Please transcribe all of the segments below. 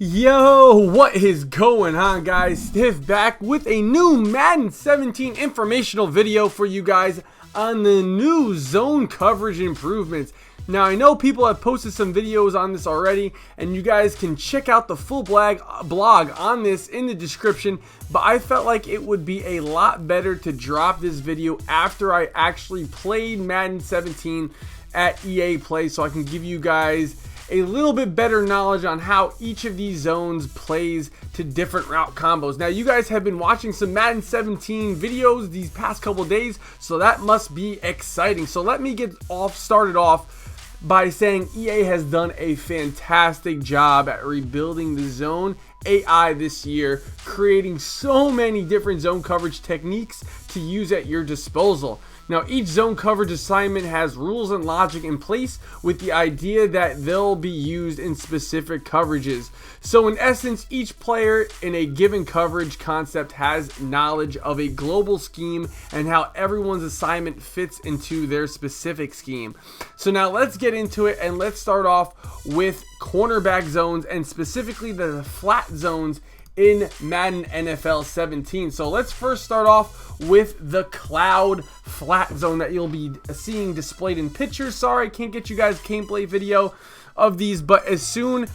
Yo, what is going on, guys? Stiff back with a new Madden 17 informational video for you guys on the new zone coverage improvements. Now, I know people have posted some videos on this already, and you guys can check out the full blog on this in the description, but I felt like it would be a lot better to drop this video after I actually played Madden 17 at EA Play, so I can give you guys a little bit better knowledge on how each of these zones plays to different route combos. Now, you guys have been watching some Madden 17 videos these past couple days, so that must be exciting. So let me get started off by saying EA has done a fantastic job at rebuilding the zone AI this year, creating so many different zone coverage techniques to use at your disposal. Now, each zone coverage assignment has rules and logic in place with the idea that they'll be used in specific coverages. So in essence, each player in a given coverage concept has knowledge of a global scheme and how everyone's assignment fits into their specific scheme. So now let's get into it, and let's start off with cornerback zones, and specifically the flat zones in Madden NFL 17. So let's first start off with the cloud flat zone that you'll be seeing displayed in pictures. Sorry, I can't get you guys gameplay video of these, but as soon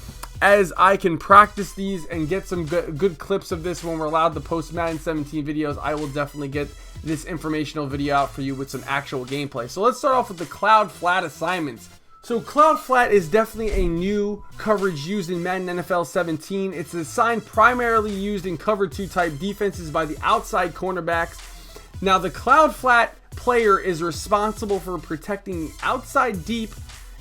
as I can practice these and get some good clips of this when we're allowed to post Madden 17 videos, I will definitely get this informational video out for you with some actual gameplay. So let's start off with the cloud flat assignments. So cloud flat is definitely a new coverage used in Madden NFL 17. It's a sign primarily used in cover 2 type defenses by the outside cornerbacks. Now, the cloud flat player is responsible for protecting outside deep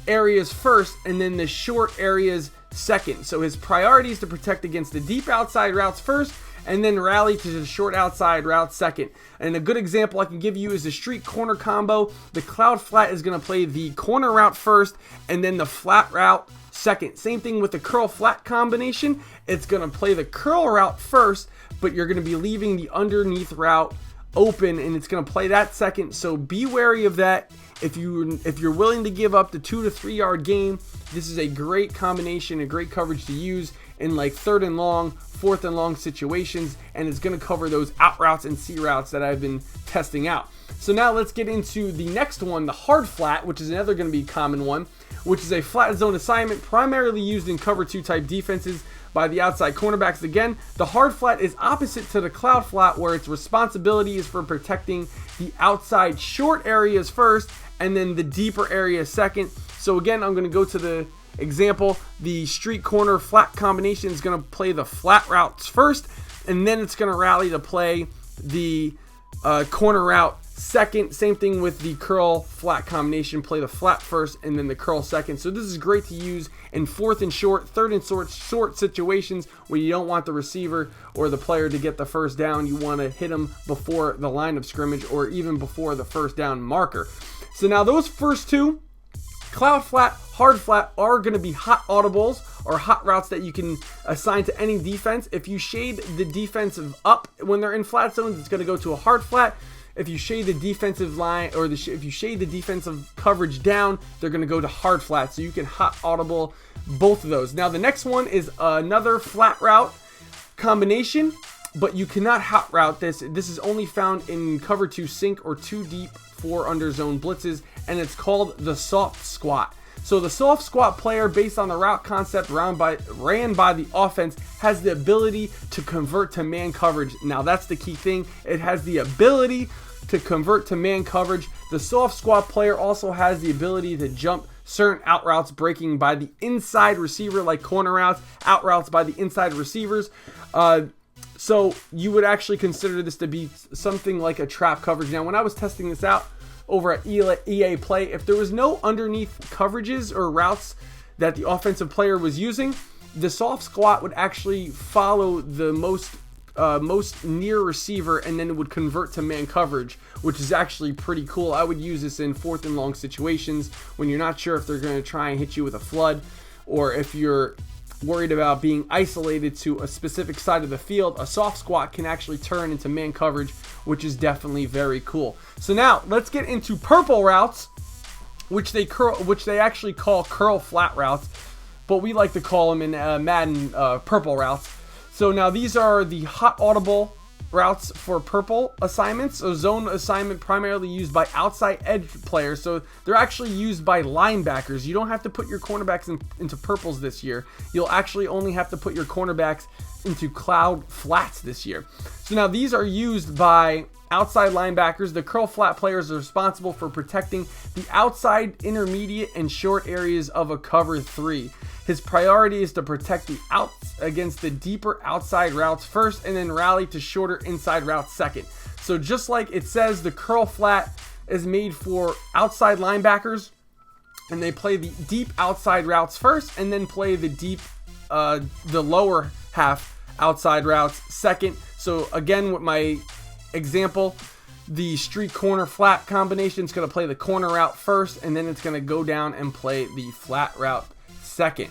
areas first and then the short areas second. So his priority is to protect against the deep outside routes first and then rally to the short outside route second. And a good example I can give you is the street corner combo. The cloud flat is going to play the corner route first and then the flat route second. Same thing with the curl flat combination. It's going to play the curl route first, but you're going to be leaving the underneath route open, and it's going to play that second. So be wary of that. If you're willing to give up the 2 to 3 yard gain, this is a great combination, a great coverage to use in like 3rd and long, 4th and long situations, and it's going to cover those out routes and C routes that I've been testing out. So now let's get into the next one, the hard flat, which is another going to be a common one, which is a flat zone assignment primarily used in cover 2 type defenses by the outside cornerbacks. Again, the hard flat is opposite to the cloud flat, where its responsibility is for protecting the outside short areas first and then the deeper areas second. So again, I'm going to go to the example. The street corner flat combination is going to play the flat routes first, and then it's going to rally to play the corner route second. Same thing with the curl flat combination, play the flat first and then the curl second. So this is great to use in 4th and short, 3rd and short situations where you don't want the receiver or the player to get the first down. You want to hit them before the line of scrimmage or even before the first down marker. So now those first two, cloud flat, hard flat, are going to be hot audibles or hot routes that you can assign to any defense. If you shade the defensive up when they're in flat zones, it's going to go to a hard flat. If you shade the defensive line or if you shade the defensive coverage down, they're going to go to hard flat. So you can hot audible both of those. Now the next one is another flat route combination, but you cannot hot route this. This is only found in cover 2 sink or 2 deep 4 under zone blitzes, and it's called the soft squat. So the soft squat player, based on the route concept ran by the offense, has the ability to convert to man coverage. Now that's the key thing. It has the ability to convert to man coverage. The soft squat player also has the ability to jump certain out routes breaking by the inside receiver, like corner routes, out routes by the inside receivers. So you would actually consider this to be something like a trap coverage. Now, when I was testing this out over at EA Play, if there was no underneath coverages or routes that the offensive player was using, the soft squat would actually follow the most near receiver, and then it would convert to man coverage, which is actually pretty cool. I would use this in 4th and long situations when you're not sure if they're going to try and hit you with a flood, or if you're worried about being isolated to a specific side of the field. A soft squat can actually turn into man coverage, which is definitely very cool. So now let's get into purple routes, which they actually call curl flat routes. but we like to call them in Madden purple routes. So now these are the hot audible routes for purple assignments. So zone assignment primarily used by outside edge players. So they're actually used by linebackers. You don't have to put your cornerbacks into purples this year. You'll actually only have to put your cornerbacks into cloud flats this year. So now these are used by outside linebackers. The curl flat players are responsible for protecting the outside, intermediate, and short areas of a cover 3. His priority is to protect the outs against the deeper outside routes first and then rally to shorter inside routes second. So just like it says, the curl flat is made for outside linebackers, and they play the deep outside routes first and then play the deep, the lower half outside routes second. So again, with my example, the street corner flat combination is going to play the corner route first, and then it's going to go down and play the flat route second.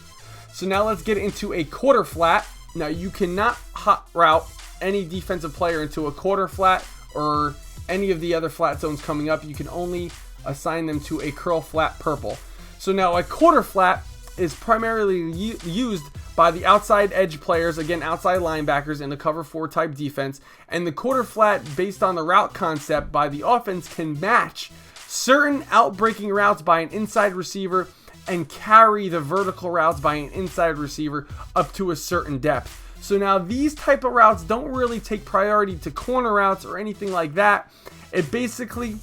So now let's get into a quarter flat. Now you cannot hot route any defensive player into a quarter flat or any of the other flat zones coming up. You can only assign them to a curl flat purple. So now a quarter flat is primarily used by the outside edge players, again outside linebackers in the cover 4 type defense, and the quarter flat based on the route concept by the offense can match certain outbreaking routes by an inside receiver and carry the vertical routes by an inside receiver up to a certain depth. So now these type of routes don't really take priority to corner routes or anything like that. It basically,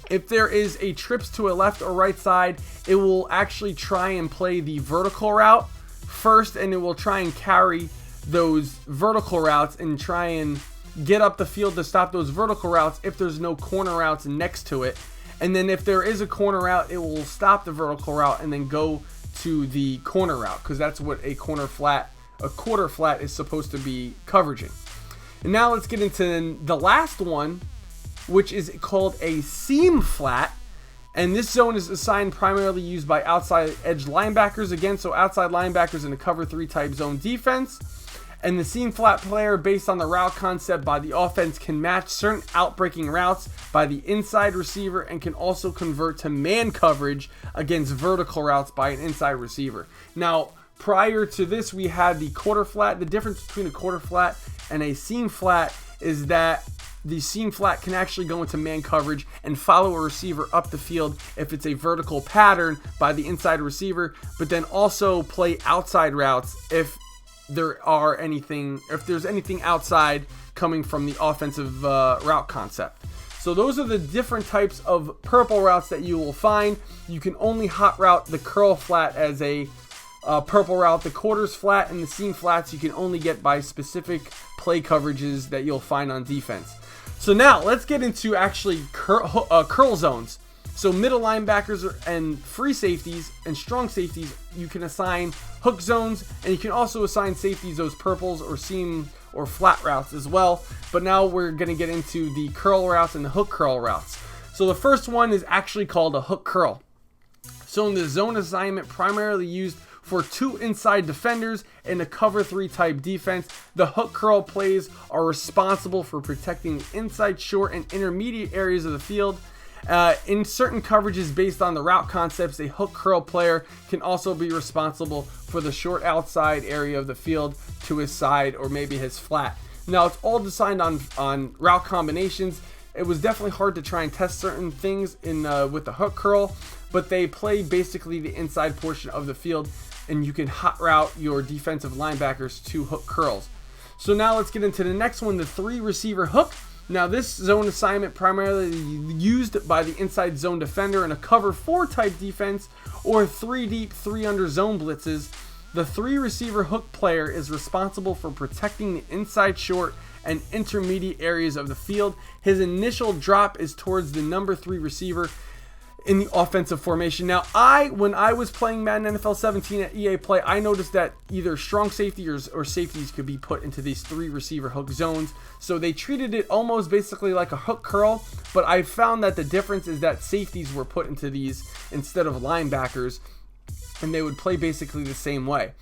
if there is a trips to a left or right side, it will actually try and play the vertical route first, and it will try and carry those vertical routes and try and get up the field to stop those vertical routes if there's no corner routes next to it. And then if there is a corner route, it will stop the vertical route and then go to the corner route, because that's what a quarter flat is supposed to be coveraging. And now let's get into the last one, which is called a seam flat. And this zone is assigned primarily used by outside edge linebackers. Again, so outside linebackers in the cover 3 type zone defense. And the seam flat player, based on the route concept by the offense, can match certain outbreaking routes by the inside receiver and can also convert to man coverage against vertical routes by an inside receiver. Now, prior to this, we had the quarter flat. The difference between a quarter flat and a seam flat is that the seam flat can actually go into man coverage and follow a receiver up the field if it's a vertical pattern by the inside receiver, but then also play outside routes if there's anything outside coming from the offensive route concept. So those are the different types of purple routes that you will find. You can only hot route the curl flat as a purple route. The quarters flat and the seam flats you can only get by specific play coverages that you'll find on defense. So now let's get into actually curl zones. So middle linebackers and free safeties and strong safeties, you can assign hook zones, and you can also assign safeties those purples or seam or flat routes as well. But now we're going to get into the curl routes and the hook curl routes. So the first one is actually called a hook curl. So in the zone assignment, primarily used for 2 inside defenders in a cover 3 type defense, the hook curl plays are responsible for protecting the inside, short, and intermediate areas of the field. In certain coverages based on the route concepts, a hook curl player can also be responsible for the short outside area of the field to his side or maybe his flat. Now, it's all designed on route combinations. It was definitely hard to try and test certain things with the hook curl, but they play basically the inside portion of the field, and you can hot route your defensive linebackers to hook curls. So now let's get into the next one, the 3 receiver hook. Now this zone assignment primarily used by the inside zone defender in a cover 4 type defense or 3 deep, 3 under zone blitzes. The 3 receiver hook player is responsible for protecting the inside, short, and intermediate areas of the field. His initial drop is towards the number 3 receiver in the offensive formation. Now, when I was playing Madden NFL 17 at EA Play, I noticed that either strong safety or safeties could be put into these 3 receiver hook zones. So they treated it almost basically like a hook curl, but I found that the difference is that safeties were put into these instead of linebackers, and they would play basically the same way.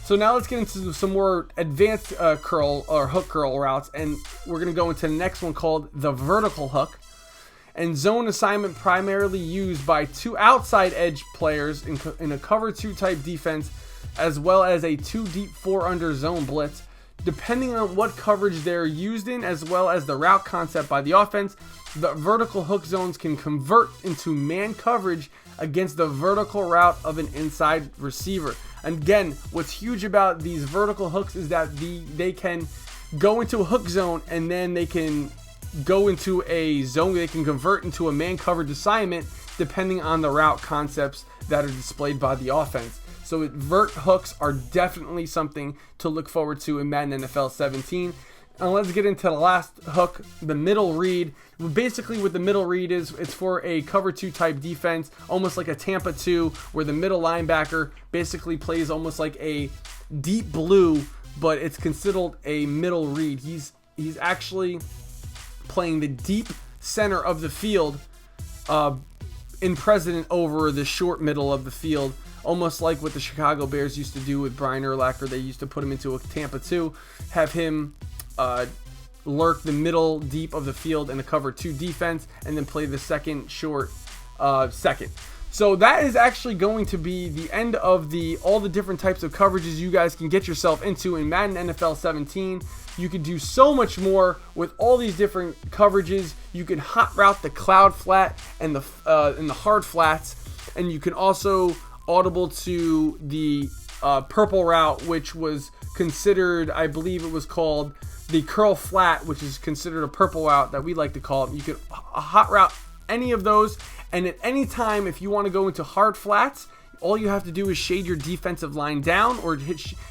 So now let's get into some more advanced curl or hook curl routes, and we're going to go into the next one called the vertical hook. And zone assignment primarily used by 2 outside edge players in a cover 2 type defense. as well as a 2 deep 4 under zone blitz. Depending on what coverage they're used in, as well as the route concept by the offense, the vertical hook zones can convert into man coverage against the vertical route of an inside receiver. And again, what's huge about these vertical hooks is that they can go into a hook zone, and then they can go into a zone. They can convert into a man coverage assignment depending on the route concepts that are displayed by the offense. So vert hooks are definitely something to look forward to in Madden NFL 17. And let's get into the last hook, the middle read. Basically what the middle read is, it's for a cover 2 type defense, almost like a Tampa 2, where the middle linebacker basically plays almost like a deep blue, but it's considered a middle read. He's actually playing the deep center of the field in precedent over the short middle of the field, almost like what the Chicago Bears used to do with Brian Urlacher. They used to put him into a Tampa 2, have him lurk the middle deep of the field in the cover 2 defense, and then play the second short second. So that is actually going to be the end of all the different types of coverages you guys can get yourself into in Madden NFL 17. You can do so much more with all these different coverages. You can hot route the cloud flat and the hard flats, and you can also audible to the purple route, which was considered, I believe it was called the curl flat, which is considered a purple route that we like to call it. You can hot route any of those, and at any time, if you want to go into hard flats, all you have to do is shade your defensive line down, or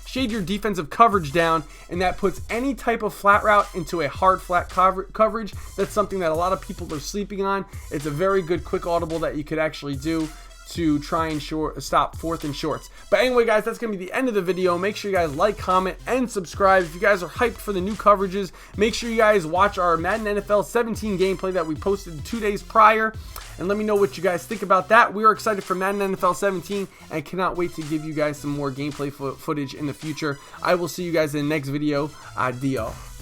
shade your defensive coverage down, and that puts any type of flat route into a hard flat coverage. That's something that a lot of people are sleeping on. It's a very good quick audible that you could actually do to try and stop 4th and shorts. But anyway, guys, that's going to be the end of the video. Make sure you guys like, comment, and subscribe. If you guys are hyped for the new coverages, make sure you guys watch our Madden NFL 17 gameplay that we posted 2 days prior, and let me know what you guys think about that. We are excited for Madden NFL 17 and cannot wait to give you guys some more gameplay footage in the future. I will see you guys in the next video. Adios.